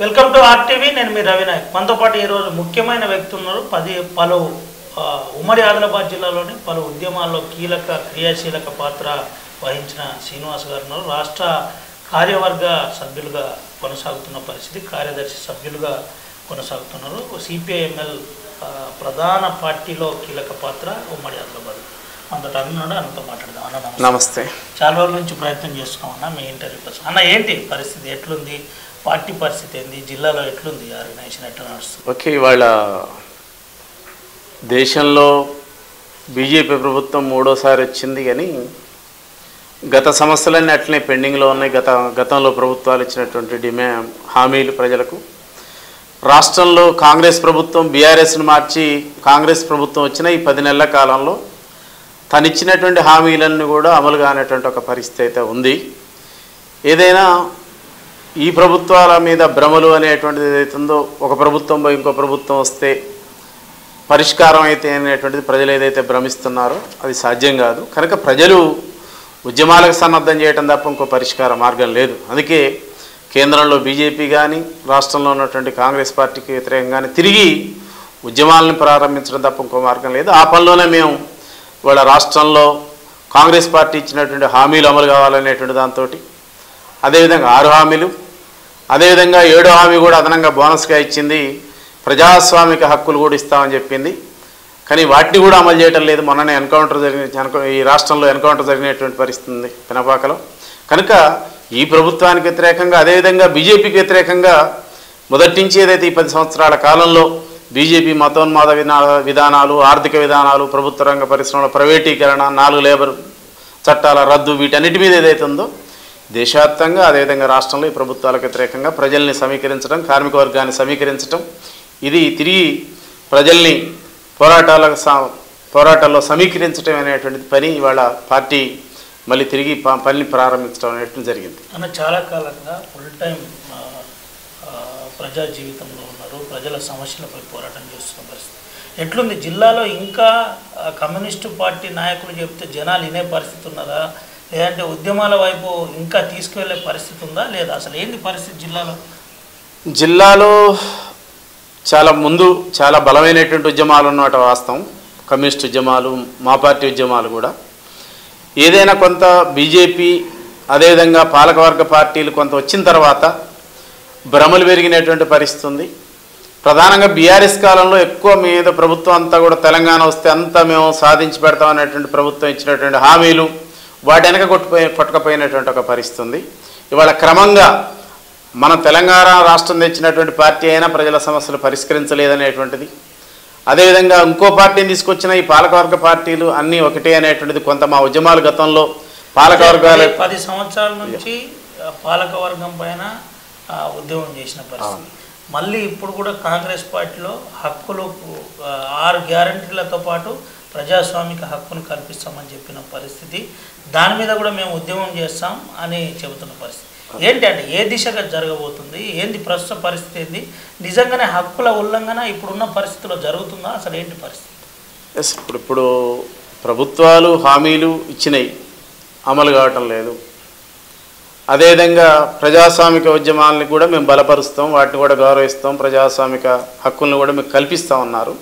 Welcome to RTV. నేను మీ రవినాయక్. మనతో పాటు ఈరోజు ముఖ్యమైన వ్యక్తి ఉన్నారు. పలు ఉమ్మడి ఆదిలాబాద్ జిల్లాలోని పలు ఉద్యమాల్లో క్రియాశీలక పాత్ర వహించిన శ్రీనివాస్ గారు ఉన్నారు. రాష్ట్ర కార్యవర్గ సభ్యులుగా కొనసాగుతున్న పరిస్థితి, కార్యదర్శి సభ్యులుగా కొనసాగుతున్నారు. సిపిఐఎంఎల్ ప్రధాన పార్టీలో కీలక పాత్ర ఉమ్మడి ఆదిలాబాద్. అంతటా అన్నాడు, అంతా మాట్లాడదాం. అన్న నమస్తే. చాలా రోజుల నుంచి ప్రయత్నం చేస్తున్నాం అన్న మీ ఇంటర్వ్యూ కోసం. అన్న ఏంటి పరిస్థితి, ఎట్లుంది పార్టీ పరిస్థితి, ఏంది జిల్లాలో ఎట్లుంది, ఆర్గనైజేషన్ ఎట్లా నడుస్తుంది? ఓకే, ఇవాళ దేశంలో బీజేపీ ప్రభుత్వం మూడోసారి వచ్చింది, కానీ గత సమస్యలన్నీ అట్లనే పెండింగ్లో ఉన్నాయి. గతంలో ప్రభుత్వాలు ఇచ్చినటువంటి హామీలు ప్రజలకు. రాష్ట్రంలో కాంగ్రెస్ ప్రభుత్వం బీఆర్ఎస్ను మార్చి కాంగ్రెస్ ప్రభుత్వం వచ్చిన ఈ 10 నెలల కాలంలో తను ఇచ్చినటువంటి హామీలన్నీ కూడా అమలు కానటువంటి ఒక పరిస్థితి అయితే ఉంది. ఏదైనా ఈ ప్రభుత్వాల మీద భ్రమలు అనేటువంటిది ఏదైతుందో, ఒక ప్రభుత్వం పోయి ఇంకో ప్రభుత్వం వస్తే పరిష్కారం అయితే అనేటువంటిది ప్రజలు ఏదైతే భ్రమిస్తున్నారో అది సాధ్యం కాదు. కనుక ప్రజలు ఉద్యమాలకు సన్నద్ధం చేయడం తప్ప ఇంకో పరిష్కార మార్గం లేదు. అందుకే కేంద్రంలో బీజేపీ కానీ రాష్ట్రంలో ఉన్నటువంటి కాంగ్రెస్ పార్టీకి వ్యతిరేకంగా కానీ తిరిగి ఉద్యమాలను ప్రారంభించడం తప్ప ఇంకో మార్గం లేదు. ఆ పనిలోనే మేము వాళ్ళ రాష్ట్రంలో కాంగ్రెస్ పార్టీ ఇచ్చినటువంటి హామీలు అమలు కావాలనేటువంటి దాంతో, అదేవిధంగా 6 హామీలు, అదేవిధంగా 7వ హామీ కూడా అదనంగా బోనస్గా ఇచ్చింది. ప్రజాస్వామిక హక్కులు కూడా ఇస్తామని చెప్పింది, కానీ వాటిని కూడా అమలు చేయటం లేదు. మొన్ననే ఈ రాష్ట్రంలో ఎన్కౌంటర్ జరిగినటువంటి పరిస్థితి ఉంది పినపాకలో. కనుక ఈ ప్రభుత్వానికి వ్యతిరేకంగా, అదేవిధంగా బీజేపీకి వ్యతిరేకంగా మొదటి నుంచి ఏదైతే ఈ 10 సంవత్సరాల కాలంలో బీజేపీ మతోన్మాద విధానాలు, ఆర్థిక విధానాలు, ప్రభుత్వ రంగ పరిశ్రమల ప్రైవేటీకరణ, 4 లేబర్ చట్టాల రద్దు, వీటన్నిటి మీద ఏదైతే ఉందో దేశవ్యాప్తంగా అదేవిధంగా రాష్ట్రంలో ఈ ప్రభుత్వాలకు వ్యతిరేకంగా ప్రజల్ని సమీకరించడం, కార్మిక వర్గాన్ని సమీకరించడం, ఇది తిరిగి ప్రజల్ని పోరాటాల్లో సమీకరించడం అనేటువంటి పని ఇవాళ పార్టీ మళ్ళీ తిరిగి పనిని ప్రారంభించడం అనేటువంటి జరిగింది. అన్న చాలా కాలంగా ఫుల్ టైం ప్రజా జీవితంలో ఉన్నారు, ప్రజల సమస్యలపై పోరాటం చేస్తున్న పరిస్థితి ఎట్లుంది జిల్లాలో? ఇంకా కమ్యూనిస్టు పార్టీ నాయకులు చెప్తే జనాలు వినే పరిస్థితి ఉన్నదా, లేదంటే ఉద్యమాల వైపు ఇంకా తీసుకువెళ్ళే పరిస్థితి ఉందా లేదా? అసలు ఏంటి పరిస్థితి జిల్లాలో? చాలా బలమైనటువంటి ఉద్యమాలు ఉన్నమాట వాస్తవం. కమ్యూనిస్ట్ ఉద్యమాలు, మా పార్టీ ఉద్యమాలు కూడా. ఏదైనా కొంత బీజేపీ అదేవిధంగా పాలకవర్గ పార్టీలు కొంత వచ్చిన తర్వాత భ్రమలు పెరిగినటువంటి పరిస్థితి ఉంది. ప్రధానంగా బీఆర్ఎస్ కాలంలో ఎక్కువ మీద ప్రభుత్వం అంతా కూడా తెలంగాణ వస్తే అంతా మేము సాధించి పెడతాం అనేటువంటి ప్రభుత్వం ఇచ్చినటువంటి హామీలు వాటి వెనక కొట్టకపోయినటువంటి ఒక పరిస్థితి ఉంది. ఇవాళ క్రమంగా మన తెలంగాణ రాష్ట్రం తెచ్చినటువంటి పార్టీ అయినా ప్రజల సమస్యలు పరిష్కరించలేదనేటువంటిది, అదేవిధంగా ఇంకో పార్టీని తీసుకొచ్చిన ఈ పాలకవర్గ పార్టీలు అన్నీ ఒకటే అనేటువంటిది కొంత మా ఉద్యమాలు గతంలో పాలకవర్గాలు 10 సంవత్సరాల నుంచి పాలకవర్గం పైన ఉద్యమం చేసిన పరిస్థితి. మళ్ళీ ఇప్పుడు కూడా కాంగ్రెస్ పార్టీలో హక్కులు 6 గ్యారంటీలతో పాటు ప్రజాస్వామిక హక్కును కల్పిస్తామని చెప్పిన పరిస్థితి. దాని మీద కూడా మేము ఉద్యమం చేస్తాం అని చెబుతున్న పరిస్థితి ఏంటి అంటే ఏ దిశగా జరగబోతుంది, ఏంది ప్రస్తుత పరిస్థితి, ఏంది నిజంగానే హక్కుల ఉల్లంఘన ఇప్పుడున్న పరిస్థితిలో జరుగుతుందా, అసలు ఏంటి పరిస్థితి? ఇప్పుడు ప్రభుత్వాలు హామీలు ఇచ్చినాయి, అమలు కావటం లేదు. అదేవిధంగా ప్రజాస్వామిక ఉద్యమాలని కూడా మేము బలపరుస్తాం, వాటిని కూడా గౌరవిస్తాం, ప్రజాస్వామిక హక్కులను కూడా మేము కల్పిస్తూ ఉన్నారు.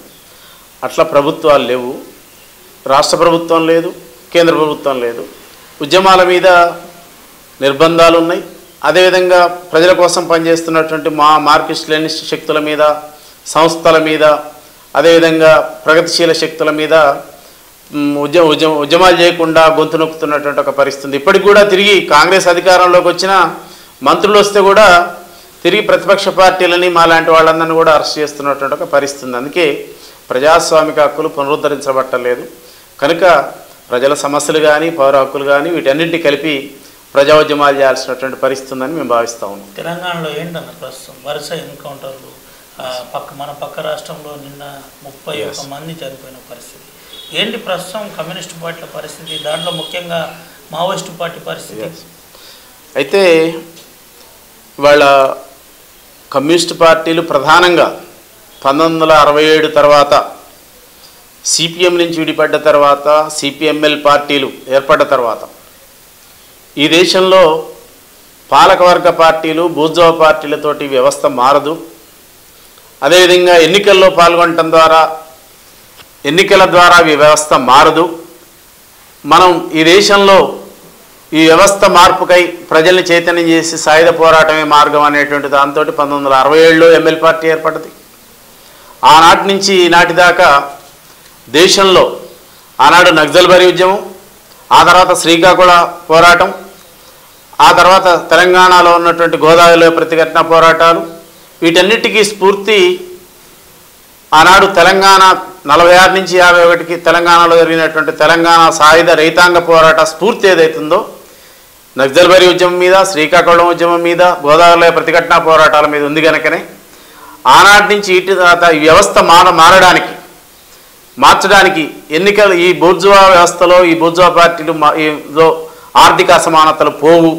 అట్లా ప్రభుత్వాలు లేవు, రాష్ట్ర ప్రభుత్వం లేదు, కేంద్ర ప్రభుత్వం లేదు. ఉద్యమాల మీద నిర్బంధాలు ఉన్నాయి. అదేవిధంగా ప్రజల కోసం పనిచేస్తున్నటువంటి మార్క్సిస్ట్ లెనినిస్ట్ శక్తుల మీద, సంస్థల మీద, అదేవిధంగా ప్రగతిశీల శక్తుల మీద ఉద్యమాలు చేయకుండా గొంతు నొక్కుతున్నటువంటి ఒక పరిస్థితి. ఇప్పటికి కూడా తిరిగి కాంగ్రెస్ అధికారంలోకి వచ్చిన మంత్రులు వస్తే కూడా తిరిగి ప్రతిపక్ష పార్టీలని మాలాంటి వాళ్ళందరినీ కూడా అరెస్ట్ చేస్తున్నటువంటి ఒక పరిస్థితి. అందుకే ప్రజాస్వామిక హక్కులు పునరుద్ధరించబట్టలేదు. కనుక ప్రజల సమస్యలు కానీ పౌర హక్కులు కానీ వీటన్నింటినీ కలిపి ప్రజా ఉద్యమాలు చేయాల్సినటువంటి పరిస్థితి ఉందని మేము భావిస్తూ ఉన్నాం. తెలంగాణలో ఏంటన్న ప్రస్తుతం వరుస ఎన్కౌంటర్లు, మన పక్క రాష్ట్రంలో నిన్న 31 మంది చనిపోయిన పరిస్థితి ఏంటి ప్రస్తుతం కమ్యూనిస్టు పార్టీల పరిస్థితి, దాంట్లో ముఖ్యంగా మావోయిస్టు పార్టీ పరిస్థితి? అయితే వాళ్ళ కమ్యూనిస్టు పార్టీలు ప్రధానంగా 1967 తర్వాత సిపిఎం నుంచి విడిపడ్డ తర్వాత, సిపిఎంఎల్ పార్టీలు ఏర్పడ్డ తర్వాత ఈ దేశంలో పాలకవర్గ పార్టీలు బూర్జువా పార్టీలతోటి వ్యవస్థ మారదు. అదేవిధంగా ఎన్నికల్లో పాల్గొనటం ద్వారా ఎన్నికల ద్వారా ఈ వ్యవస్థ మారదు. మనం ఈ దేశంలో ఈ వ్యవస్థ మార్పుకై ప్రజల్ని చైతన్యం చేసి సాయుధ పోరాటమే మార్గం అనేటువంటి దాంతో 1967లో ఎంఎల్ పార్టీ ఏర్పడింది. ఆనాటి నుంచి ఈనాటి దాకా దేశంలో ఆనాడు నక్సల్బరీ ఉద్యమం, ఆ తర్వాత శ్రీకాకుళ పోరాటం, ఆ తర్వాత తెలంగాణలో ఉన్నటువంటి గోదావరిలో ప్రతిఘటన పోరాటాలు, వీటన్నిటికీ స్ఫూర్తి ఆనాడు తెలంగాణ 46 నుంచి 51కి తెలంగాణలో జరిగినటువంటి తెలంగాణ సాయుధ రైతాంగ పోరాట స్ఫూర్తి ఏదైతుందో నక్సల్బరీ ఉద్యమం మీద, శ్రీకాకుళం ఉద్యమం మీద, గోదావరిలో ప్రతిఘటన పోరాటాల మీద ఉంది కనుకనే ఆనాటి నుంచి ఇటు తర్వాత ఈ వ్యవస్థ మార్చడానికి ఎన్నికలు ఈ బూర్జువా వ్యవస్థలో ఈ బూర్జువా పార్టీలు ఆర్థిక అసమానతలు పోవు.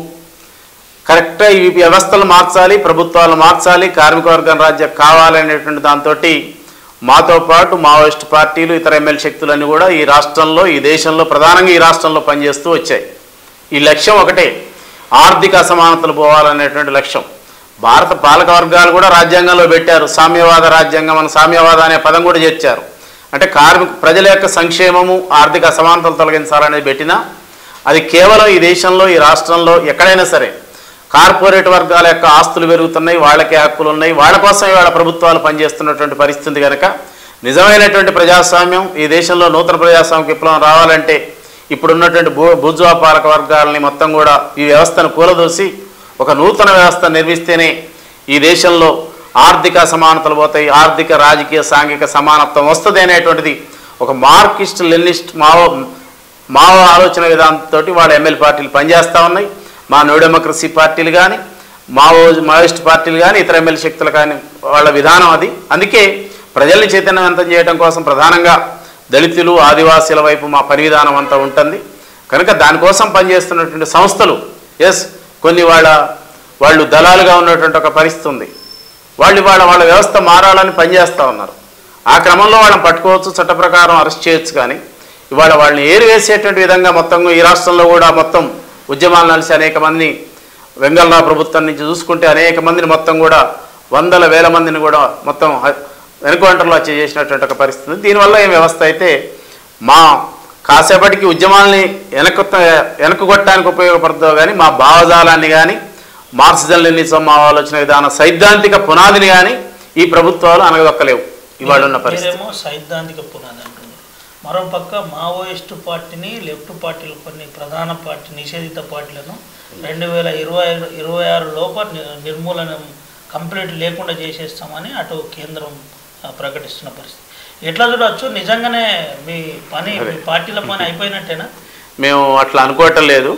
కరెక్ట్గా ఈ వ్యవస్థలు మార్చాలి, ప్రభుత్వాలు మార్చాలి, కార్మికవర్గం రాజ్యం కావాలనేటువంటి దాంతో మాతో పాటు మావోయిస్టు పార్టీలు ఇతర ఎమ్మెల్యే శక్తులన్నీ కూడా ఈ రాష్ట్రంలో ఈ దేశంలో ప్రధానంగా ఈ రాష్ట్రంలో పనిచేస్తూ వచ్చాయి. ఈ లక్ష్యం ఒకటే, ఆర్థిక అసమానతలు పోవాలనేటువంటి లక్ష్యం. భారత పాలక వర్గాలు కూడా రాజ్యాంగంలో పెట్టారు, సామ్యవాద రాజ్యాంగం అని సామ్యవాద అనే పదం కూడా చేర్చారు. అంటే ప్రజల యొక్క సంక్షేమము ఆర్థిక అసమానతలు తొలగించాలనేది పెట్టినా అది కేవలం ఈ దేశంలో ఈ రాష్ట్రంలో ఎక్కడైనా సరే కార్పొరేట్ వర్గాల యొక్క ఆస్తులు పెరుగుతున్నాయి, వాళ్ళకే హక్కులు ఉన్నాయి, వాళ్ళ కోసం ఇవాళ ప్రభుత్వాలు పనిచేస్తున్నటువంటి పరిస్థితి కనుక నిజమైనటువంటి ప్రజాస్వామ్యం ఈ దేశంలో నూతన ప్రజాస్వామ్య విప్లవం రావాలంటే ఇప్పుడున్నటువంటి బూర్జువా పాలక వర్గాలని మొత్తం కూడా ఈ వ్యవస్థను కూలదోసి ఒక నూతన వ్యవస్థ నిర్మిస్తేనే ఈ దేశంలో ఆర్థిక సమానతలు పోతాయి, ఆర్థిక రాజకీయ సాంఘిక సమానత్వం వస్తుంది అనేటువంటిది ఒక మార్కిస్ట్ లెనినిస్ట్ మావో ఆలోచన విధానంతో వాళ్ళ ఎమ్మెల్యే పార్టీలు పనిచేస్తూ ఉన్నాయి. మా న్యూ డెమోక్రసీ పార్టీలు కానీ మావోయిస్ట్ పార్టీలు కానీ ఇతర ఎమ్మెల్యే శక్తులు కానీ వాళ్ళ విధానం అది. అందుకే ప్రజల్ని చైతన్యవంతం చేయడం కోసం ప్రధానంగా దళితులు ఆదివాసీల వైపు మా పని విధానం అంతా ఉంటుంది కనుక దానికోసం పనిచేస్తున్నటువంటి సంస్థలు కొన్ని వాళ్ళు దళాలుగా ఉన్నటువంటి ఒక పరిస్థితి ఉంది. వాళ్ళ వ్యవస్థ మారాలని పనిచేస్తూ ఉన్నారు. ఆ క్రమంలో వాళ్ళని పట్టుకోవచ్చు, చట్ట ప్రకారం అరెస్ట్ చేయొచ్చు. కానీ ఇవాళ వాళ్ళని ఏరివేసేటువంటి విధంగా మొత్తం ఈ రాష్ట్రంలో కూడా మొత్తం ఉద్యమాలు నలిసి అనేక మందిని వెంగళరావు ప్రభుత్వం నుంచి చూసుకుంటే అనేక మందిని మొత్తం కూడా వందల వేల మందిని కూడా మొత్తం ఎన్కౌంటర్లో చేసినటువంటి ఒక పరిస్థితి. దీనివల్ల ఈ వ్యవస్థ అయితే మా కాసేపటికి ఉద్యమాల్ని వెనక్కొట్టడానికి ఉపయోగపడుతుందో కానీ మా భావజాలాన్ని కానీ మార్క్సిజం లెనినిజం మా ఆలోచన విధానం సైద్ధాంతిక పునాదిని కానీ ఈ ప్రభుత్వాలు అనగదొక్కలేవు. ఇవాళ ఉన్న పరిస్థితి సైద్ధాంతిక పునాది అంటుంది. మరోపక్క మావోయిస్టు పార్టీని లెఫ్ట్ పార్టీలు కొన్ని ప్రధాన పార్టీ నిషేధిత పార్టీలను 2026 లోప నిర్మూలన కంప్లీట్ లేకుండా చేసేస్తామని అటు కేంద్రం ప్రకటిస్తున్న పరిస్థితి. ఎట్లా చూడవచ్చు? నిజంగానే మీ పార్టీల పని అయిపోయినట్టేనా? మేము అట్లా అనుకోవటం లేదు.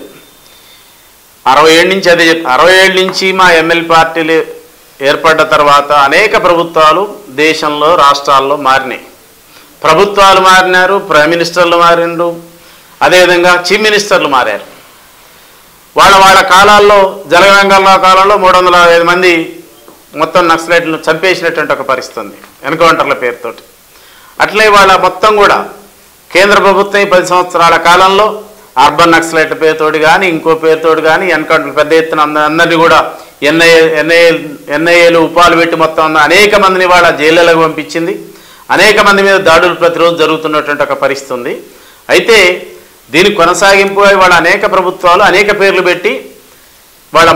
67 నుంచి మా ఎమ్మెల్యే పార్టీలు ఏర్పడ్డ తర్వాత అనేక ప్రభుత్వాలు దేశంలో రాష్ట్రాల్లో మారినాయి. ప్రభుత్వాలు మారినారు, ప్రైమ్ మినిస్టర్లు మారిండ్రు, అదేవిధంగా చీఫ్ మినిస్టర్లు మారారు. వాళ్ళ కాలాల్లో జలగంగరావు కాలంలో 305 మంది మొత్తం నక్సలైట్లను చంపేసినటువంటి ఒక పరిస్థితి ఉంది ఎన్కౌంటర్ల పేరుతోటి. అట్లే వాళ్ళ మొత్తం కూడా కేంద్ర ప్రభుత్వం 10 సంవత్సరాల కాలంలో అర్బన్ నక్సలైట్ పేరుతోటి కానీ ఇంకో పేరుతోటి కానీ ఎన్కౌంటర్లు పెద్ద ఎత్తున అందరినీ కూడా ఎన్ఐఏలు ఉపాలు పెట్టి మొత్తం అనేక మందిని వాళ్ళ జైళ్ళకు పంపించింది. అనేక మంది మీద దాడులు ప్రతిరోజు జరుగుతున్నటువంటి ఒక పరిస్థితి ఉంది. అయితే దీనికి కొనసాగింపు వాళ్ళ అనేక ప్రభుత్వాలు అనేక పేర్లు పెట్టి వాళ్ళ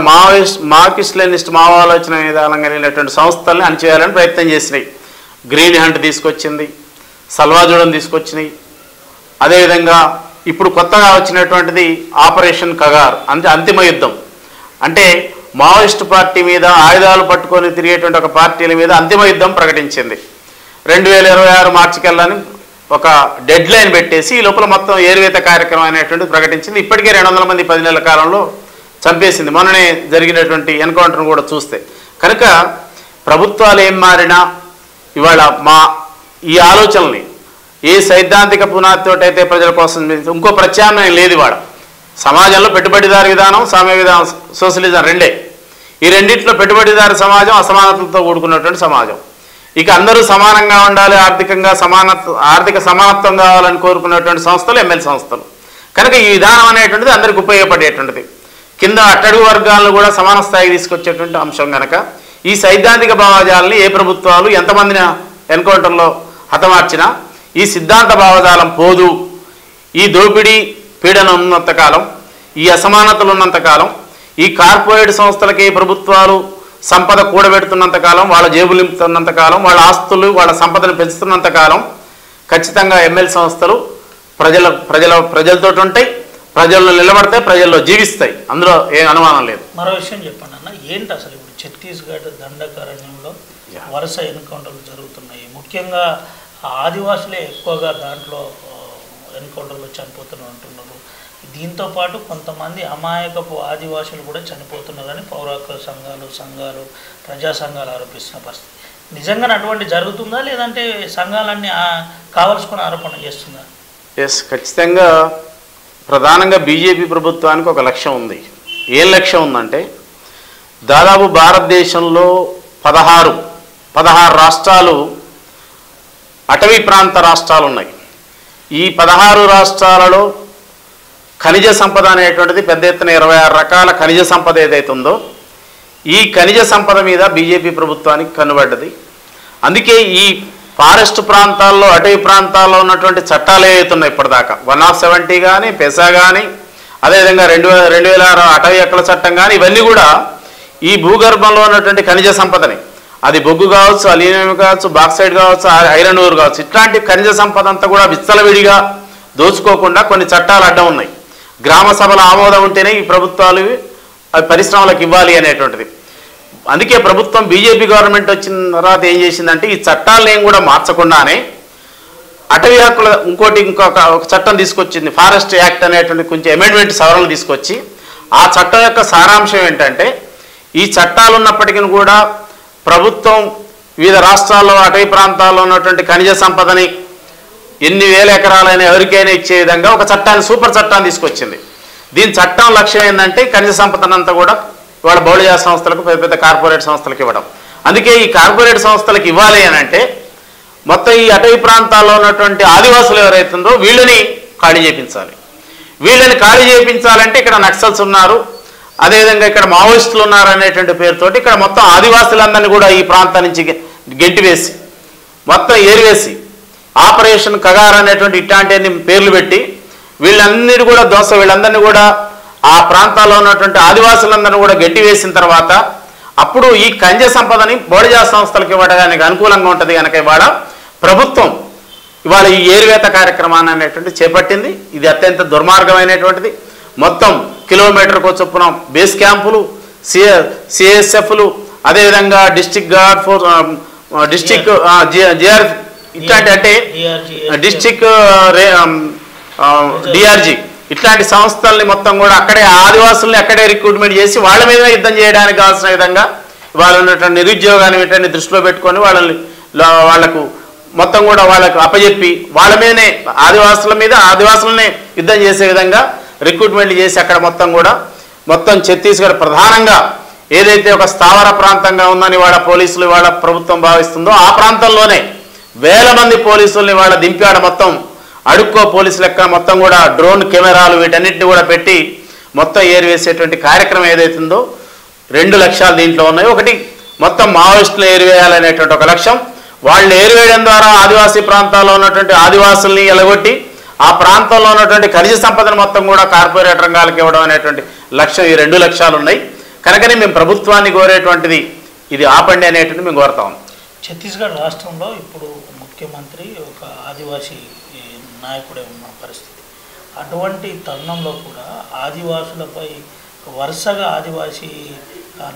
మార్క్సిస్ట్ లెనినిస్ట్ మావో ఆలోచన విధానం కలిగినటువంటి సంస్థల్ని అణచివేయాలని ప్రయత్నం చేసినాయి. గ్రీన్ హంట్ తీసుకొచ్చింది, సల్వాజూడం తీసుకొచ్చినాయి. అదేవిధంగా ఇప్పుడు కొత్తగా వచ్చినటువంటిది ఆపరేషన్ కగార్, అంటే అంతిమ యుద్ధం. అంటే మావోయిస్టు పార్టీ మీద ఆయుధాలు పట్టుకొని తిరిగేటువంటి ఒక పార్టీల మీద అంతిమ యుద్ధం ప్రకటించింది. 2026 మార్చికెళ్ళని ఒక డెడ్ లైన్ పెట్టేసి ఈ లోపల మొత్తం ఏరువేత కార్యక్రమం అనేటువంటిది ప్రకటించింది. ఇప్పటికే 200 మంది 10 నెలల కాలంలో చంపేసింది. మొన్ననే జరిగినటువంటి ఎన్కౌంటర్ను కూడా చూస్తే కనుక ప్రభుత్వాలు ఏం మారినా ఇవాళ మా ఈ ఆలోచనల్ని ఏ సైద్ధాంతిక పునాదితోటైతే ప్రజల కోసం ఇంకో ప్రత్యామ్నాయం లేదు. ఇవాళ సమాజంలో పెట్టుబడిదారు విధానం, సామ్య విధానం, సోషలిజం రెండే. ఈ రెండింటిలో పెట్టుబడిదారు సమాజం అసమానతలతో కూడుకున్నటువంటి సమాజం. ఇక అందరూ సమానంగా ఉండాలి, ఆర్థిక సమానత్వం కావాలని కోరుకున్నటువంటి సంస్థలు ఎమ్మెల్యే సంస్థలు. కనుక ఈ విధానం అనేటువంటిది అందరికి ఉపయోగపడేటువంటిది. కింద అట్టడుగు వర్గాలను కూడా సమాన స్థాయికి తీసుకొచ్చేటువంటి అంశం కనుక ఈ సైద్ధాంతిక భావజాలని ఏ ప్రభుత్వాలు ఎంతమందిని ఎన్కౌంటర్లో హతమార్చినా ఈ సిద్ధాంత భావజాలం పోదు. ఈ దోపిడీ పీడన ఉన్నంతకాలం, ఈ అసమానతలు ఉన్నంతకాలం, ఈ కార్పొరేట్ సంస్థలకి ప్రభుత్వాలు సంపద కూడబెడుతున్నంతకాలం, వాళ్ళ జేబులు నింపుతున్నంతకాలం, వాళ్ళ ఆస్తులు వాళ్ళ సంపదను పెంచుతున్నంతకాలం ఖచ్చితంగా ఎమ్మెల్యే సంస్థలు ప్రజలతో ఉంటాయి, ప్రజల్లో నిలబడతాయి, ప్రజల్లో జీవిస్తాయి. అందులో ఏ అనుమానం లేదు. మరో విషయం చెప్పండి అన్న, ఏంటి అసలు ఇప్పుడు ఛత్తీస్గఢ్ దండకారణ్యంలో వరుస ఎన్కౌంటర్లు జరుగుతున్నాయి. ముఖ్యంగా ఆదివాసులే ఎక్కువగా దాంట్లో ఎన్కౌంటర్లు చనిపోతున్నారు అంటున్నారు. దీంతో పాటు కొంతమంది అమాయకపు ఆదివాసులు కూడా చనిపోతున్నారని పౌర హక్కుల సంఘాలు ప్రజా సంఘాలు ఆరోపిస్తున్న పరిస్థితి. నిజంగానే అటువంటి జరుగుతుందా, లేదంటే సంఘాలన్నీ కావలసుకుని ఆరోపణ చేస్తుందా? ఎస్, ఖచ్చితంగా ప్రధానంగా బీజేపీ ప్రభుత్వానికి ఒక లక్ష్యం ఉంది. ఏం లక్ష్యం ఉందంటే దాదాపు భారతదేశంలో 16 రాష్ట్రాలు అటవీ ప్రాంత రాష్ట్రాలు ఉన్నాయి. ఈ 16 రాష్ట్రాలలో ఖనిజ సంపద అనేటువంటిది పెద్ద ఎత్తున 26 రకాల ఖనిజ సంపద ఏదైతే ఉందో ఈ ఖనిజ సంపద మీద బీజేపీ ప్రభుత్వానికి కన్నుబడ్డది. అందుకే ఈ ఫారెస్ట్ ప్రాంతాల్లో అటవీ ప్రాంతాల్లో ఉన్నటువంటి చట్టాలు ఏవైతున్నాయి ఇప్పటిదాకా 170 కానీ పెసా కానీ అదేవిధంగా 2006 అటవీ హక్కుల చట్టం కానీ ఇవన్నీ కూడా ఈ భూగర్భంలో ఉన్నటువంటి ఖనిజ సంపదని, అది బొగ్గు కావచ్చు, అల్యూమినియం కావచ్చు, బాక్సైడ్ కావచ్చు, ఐరన్ ఓర్ కావచ్చు, ఇట్లాంటి ఖనిజ సంపద అంతా కూడా విచ్చలవిడిగా దోచుకోకుండా కొన్ని చట్టాలు అడ్డం ఉన్నాయి. గ్రామ సభల ఆమోదం ఉంటేనే ఈ ప్రభుత్వాలు అవి పరిశ్రమలకు ఇవ్వాలి అనేటువంటిది. అందుకే ప్రభుత్వం బీజేపీ గవర్నమెంట్ వచ్చిన తర్వాత ఏం చేసిందంటే ఈ చట్టాలను కూడా మార్చకుండానే అటవీ హక్కుల ఇంకొక చట్టం తీసుకొచ్చింది, ఫారెస్ట్ యాక్ట్ అనేటువంటి కొంచెం అమెండ్మెంట్ సవరణలు తీసుకొచ్చి ఆ చట్టం యొక్క సారాంశం ఏంటంటే ఈ చట్టాలు ఉన్నప్పటికీ కూడా ప్రభుత్వం వివిధ రాష్ట్రాల్లో అటవీ ప్రాంతాల్లో ఉన్నటువంటి ఖనిజ సంపదని ఎన్ని వేల ఎకరాలైనా ఎవరికైనా ఇచ్చే విధంగా ఒక చట్టాన్ని, సూపర్ చట్టాన్ని తీసుకొచ్చింది. దీని చట్టం లక్ష్యం ఏంటంటే ఖనిజ సంపదనంతా కూడా వాళ్ళ బహుళజాత సంస్థలకు, పెద్ద పెద్ద కార్పొరేట్ సంస్థలకు ఇవ్వడం. అందుకే ఈ కార్పొరేట్ సంస్థలకు ఇవ్వాలి అని అంటే మొత్తం ఈ అటవీ ప్రాంతాల్లో ఉన్నటువంటి ఆదివాసులు ఎవరైతుందో వీళ్ళని ఖాళీ చేయించాలి. వీళ్ళని ఖాళీ చేయించాలంటే ఇక్కడ నక్సల్స్ ఉన్నారు, అదేవిధంగా ఇక్కడ మావోయిస్టులు ఉన్నారు అనేటువంటి పేరుతోటి ఇక్కడ మొత్తం ఆదివాసులందరినీ కూడా ఈ ప్రాంతం నుంచి గెంటివేసి మొత్తం ఏరివేసి ఆపరేషన్ కగార్ అనేటువంటి ఇట్లాంటి పేర్లు పెట్టి వీళ్ళందరినీ కూడా వీళ్ళందరినీ కూడా ఆ ప్రాంతాల్లో ఉన్నటువంటి ఆదివాసులందరినీ కూడా గెంటివేసిన తర్వాత అప్పుడు ఈ ఖనిజ సంపదని బహుళజాత సంస్థలకు ఇవ్వడానికి అనుకూలంగా ఉంటుంది కనుక ఇవాళ ప్రభుత్వం ఇవాళ ఈ ఏరివేత కార్యక్రమాన్ని అనేటువంటి చేపట్టింది. ఇది అత్యంత దుర్మార్గమైనటువంటిది. మొత్తం కిలోమీటర్కు చొప్పున బేస్ క్యాంపులు, సిఎస్ఎఫ్లు, అదేవిధంగా district guard force, district GR ఇట్లాంటి అంటే డిస్టిక్ డిఆర్జీ ఇట్లాంటి సంస్థల్ని మొత్తం కూడా అక్కడే ఆదివాసుల్ని అక్కడే రిక్రూట్మెంట్ చేసి వాళ్ళ మీద యుద్ధం చేయడానికి కావాల్సిన విధంగా వాళ్ళు ఉన్నటువంటి నిరుద్యోగాన్ని వీటిని దృష్టిలో పెట్టుకొని వాళ్ళకు మొత్తం కూడా వాళ్ళకు అప్పచెప్పి వాళ్ళ మీదనే ఆదివాసులనే యుద్ధం చేసే విధంగా రిక్రూట్మెంట్ చేసి అక్కడ మొత్తం ఛత్తీస్గఢ్ ప్రధానంగా ఏదైతే ఒక స్థావర ప్రాంతంగా ఉందని వాళ్ళ పోలీసులు వాళ్ళ ప్రభుత్వం భావిస్తుందో ఆ ప్రాంతంలోనే వేల మంది పోలీసుల్ని వాళ్ళ దింపాడ మొత్తం అడుక్కో పోలీసు లెక్క మొత్తం కూడా డ్రోన్ కెమెరాలు వీటన్నిటిని కూడా పెట్టి మొత్తం ఏరివేసేటువంటి కార్యక్రమం ఏదైతుందో 2 లక్ష్యాలు దీంట్లో ఉన్నాయి. ఒకటి మొత్తం మావోయిస్టులు ఏరివేయాలనేటువంటి ఒక లక్ష్యం, వాళ్ళు ఏరివేయడం ద్వారా ఆదివాసీ ప్రాంతాల్లో ఉన్నటువంటి ఆదివాసుల్ని ఎలగొట్టి ఆ ప్రాంతంలో ఉన్నటువంటి ఖనిజ సంపదను మొత్తం కూడా కార్పొరేట్ రంగాలకు ఇవ్వడం అనేటువంటి లక్ష్యం, ఈ 2 లక్ష్యాలు ఉన్నాయి. కనుకనే మేము ప్రభుత్వాన్ని కోరేటువంటిది ఇది ఆపండి అనేటువంటి మేము కోరుతాం. ఛత్తీస్గఢ్ రాష్ట్రంలో ఇప్పుడు ముఖ్యమంత్రి ఒక ఆదివాసీ నాయకుడే ఉన్న పరిస్థితి. అటువంటి తరుణంలో కూడా ఆదివాసులపై వరుసగా ఆదివాసీ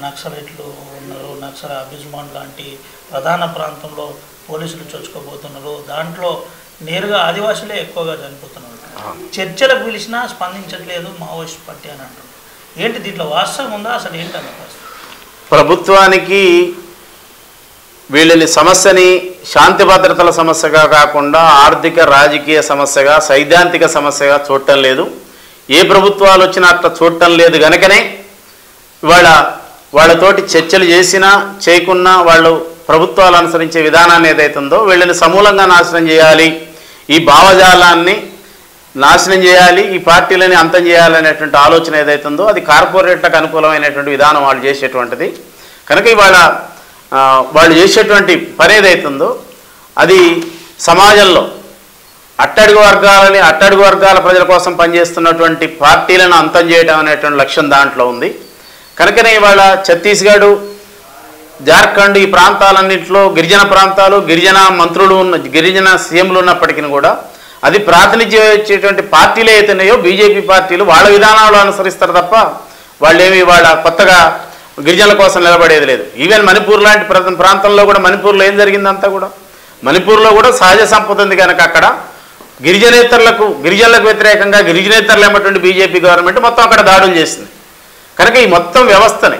నక్సలైట్లు ఉన్నారు, నక్సల్ అభిజ్మాన్ లాంటి ప్రధాన ప్రాంతంలో పోలీసులు చొచ్చుకోబోతున్నారు. దాంట్లో నేరుగా ఆదివాసులే ఎక్కువగా చనిపోతున్నారు. చర్చలకు పిలిచినా స్పందించట్లేదు మావోయిస్ట్ పార్టీ అని అంటున్నారు. ఏంటి దీంట్లో వాస్తవం ఉందా, అసలు ఏంటన్న పరిస్థితి? ప్రభుత్వానికి వీళ్ళని సమస్యని శాంతి భద్రతల సమస్యగా కాకుండా ఆర్థిక రాజకీయ సమస్యగా, సైద్ధాంతిక సమస్యగా చూడటం లేదు. ఏ ప్రభుత్వాలు వచ్చినా అట్లా చూడటం లేదు. కనుకనే వాళ్ళతోటి చర్చలు చేసినా చేయకున్నా వాళ్ళు ప్రభుత్వాలు అనుసరించే విధానాన్ని ఏదైతుందో వీళ్ళని సమూలంగా నాశనం చేయాలి, ఈ భావజాలాన్ని నాశనం చేయాలి, ఈ పార్టీలని అంతం చేయాలనేటువంటి ఆలోచన ఏదైతుందో అది కార్పొరేట్లకు అనుకూలమైనటువంటి విధానం వాళ్ళు చేసేటువంటిది. కనుక ఇవాళ వాళ్ళు చేసేటువంటి పని ఏదైతుందో అది సమాజంలో అట్టడుగు వర్గాల ప్రజల కోసం పనిచేస్తున్నటువంటి పార్టీలను అంతం చేయడం అనేటువంటి లక్ష్యం దాంట్లో ఉంది. కనుకనే ఇవాళ ఛత్తీస్గఢ్, జార్ఖండ్ ఈ ప్రాంతాలన్నింటిలో గిరిజన ప్రాంతాలు, గిరిజన మంత్రులు గిరిజన సీఎంలు ఉన్నప్పటికీ కూడా అది ప్రాతినిధ్యం వచ్చేటువంటి పార్టీలు అయితేనేయో బీజేపీ పార్టీలు వాళ్ళ విధానాలు అనుసరిస్తారు తప్ప వాళ్ళేమి వాళ్ళ కొత్తగా గిరిజనుల కోసం నిలబడేది లేదు. ఈవెన్ మణిపూర్ లాంటి ప్రాంతంలో కూడా, మణిపూర్లో ఏం జరిగిందంతా కూడా, మణిపూర్లో కూడా సహజ సంపద ఉంది కనుక అక్కడ గిరిజనేతరులకు వ్యతిరేకంగా గిరిజనేతరులు ఏమటువంటి బీజేపీ గవర్నమెంట్ మొత్తం అక్కడ దాడులు చేసింది. కనుక ఈ మొత్తం వ్యవస్థని,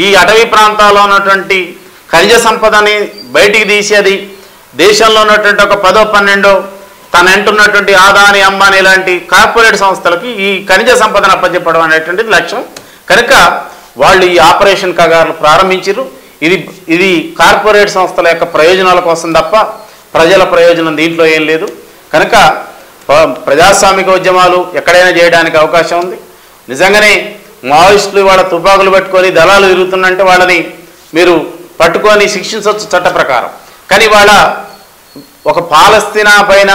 ఈ అటవీ ప్రాంతాల్లో ఉన్నటువంటి ఖనిజ సంపదని బయటికి తీసి అది దేశంలో ఉన్నటువంటి ఒక 10-12 తన అంటున్నటువంటి ఆదాని, అంబానీ ఇలాంటి కార్పొరేట్ సంస్థలకి ఈ ఖనిజ సంపదను అప్పచెప్పడం అనేటువంటిది లక్ష్యం. కనుక వాళ్ళు ఈ ఆపరేషన్ కగారులు ప్రారంభించారు. ఇది కార్పొరేట్ సంస్థల యొక్క ప్రయోజనాల కోసం తప్ప ప్రజల ప్రయోజనం దీంట్లో ఏం లేదు. కనుక ప్రజాస్వామిక ఉద్యమాలు ఎక్కడైనా చేయడానికి అవకాశం ఉంది. నిజంగానే మావోయిస్టులు వాళ్ళ తుపాకులు పట్టుకొని దళాలు తిరుగుతున్నంటే వాళ్ళని మీరు పట్టుకొని శిక్షించవచ్చు చట్ట ప్రకారం. కానీ ఇవాళ ఒక పాలస్తీనా పైన